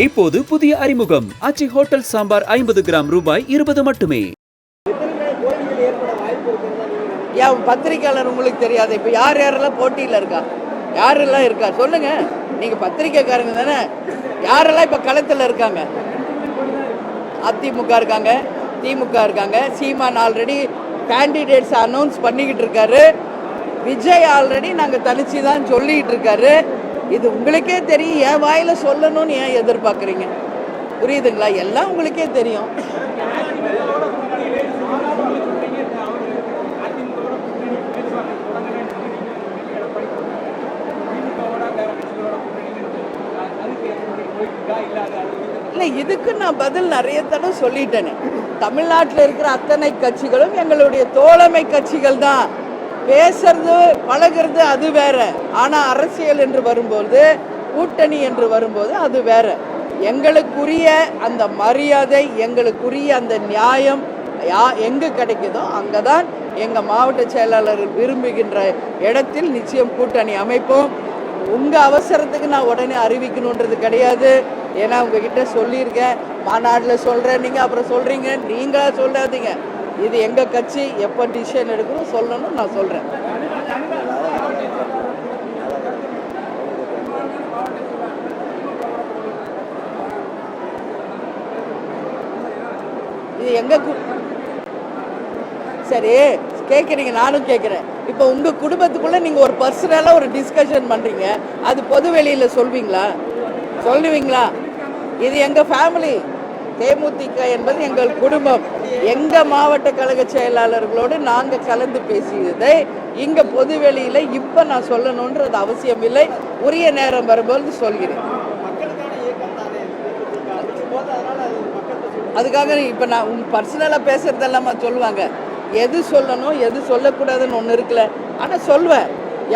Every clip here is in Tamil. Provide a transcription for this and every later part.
இப்போது புதிய அறிமுகம் ஆச்சி ஹோட்டல் சாம்பார் 50 கிராம் ரூபாய் 20 மட்டுமே. பத்திரிகையாளர் உங்களுக்கு தெரியாது. இப்ப யார் யாரெல்லாம் போட்டியில இருக்கா, யாரெல்லாம் இருக்கா சொல்லுங்க. நீங்க பத்திரிகைக்காரங்க தானே. யாரெல்லாம் இப்ப களத்துல இருக்காங்க? அதிமுக இருக்காங்க, திமுக இருக்காங்க. சீமான் ஆல்ரெடி கேண்டிடேட்ஸ் அனௌன்ஸ் பண்ணிக்கிட்டு இருக்காரு. விஜய் ஆல்ரெடி நாங்க தனிச்சு தான் சொல்லிட்டு இருக்காரு. இது உங்களுக்கே தெரியும். என் வாயில சொல்லணும்னு ஏன் எதிர்பார்க்குறீங்க? புரியுதுங்களா? எல்லாம் உங்களுக்கே தெரியும். இல்லை, இதுக்கு நான் பதில் நிறைய தடவை சொல்லிட்டேனே. தமிழ்நாட்டில் இருக்கிற அத்தனை கட்சிகளும் எங்களுடைய தோழமை கட்சிகள் தான். பேசுறது பழகிறது அது வேற. ஆனால் அரசியல் என்று வரும்போது, கூட்டணி என்று வரும்போது அது வேற. எங்களுக்குரிய அந்த மரியாதை, எங்களுக்குரிய அந்த நியாயம் எங்கே கிடைக்குதோ அங்கே தான் எங்கள் மாவட்ட செயலாளர்கள் விரும்புகின்ற இடத்தில் நிச்சயம் கூட்டணி அமைப்போம். உங்கள் அவசரத்துக்கு நான் உடனே அறிவிக்கணுன்றது கிடையாது. ஏன்னா உங்ககிட்ட சொல்லியிருக்கேன், மாநாட்டில் சொல்கிறேன், நீங்கள் அப்புறம் சொல்கிறீங்க. நீங்களா சொல்லாதீங்க. இது எங்கள் கட்சி, எப்போ டிசிஷன் எடுக்கணும் சொல்லணும், நான் சொல்கிறேன். இது எங்கள் சரி கேட்குறீங்க, நானும் கேட்குறேன். இப்போ உங்கள் குடும்பத்துக்குள்ளே நீங்கள் ஒரு பர்சனலாக ஒரு டிஸ்கஷன் பண்ணுறீங்க, அது பொது வெளியில் சொல்லுவீங்களா? இது எங்கள் ஃபேமிலி. தேமுதிக என்பது எங்கள் குடும்பம். எங்கள் மாவட்ட கழக செயலாளர்களோடு நாங்கள் கலந்து பேசியதை இங்கே பொது வெளியில் இப்போ நான் சொல்லணுன்றது அவசியம் இல்லை. உரிய நேரம் வரும்போது சொல்கிறேன். அதுக்காக இப்போ நான் பர்சனலாக பேசுறதெல்லாம் சொல்லுவாங்க. எது சொல்லணும் எது சொல்லக்கூடாதுன்னு ஒன்று இருக்குல்ல. ஆனால் சொல்வேன்,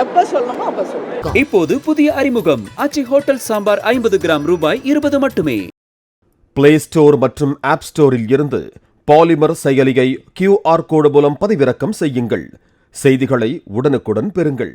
எப்போ சொல்லணுமோ அப்போ சொல்லுவேன். இப்போது புதிய அறிமுகம் ஆச்சி ஹோட்டல் சாம்பார் 50 கிராம் ரூபாய் 20 மட்டுமே. பிளே ஸ்டோர் மற்றும் ஆப் ஸ்டோரில் இருந்து பாலிமர் செயலியை QR கோடு மூலம் பதிவிறக்கம் செய்யுங்கள். செய்திகளை உடனுக்குடன் பெறுங்கள்.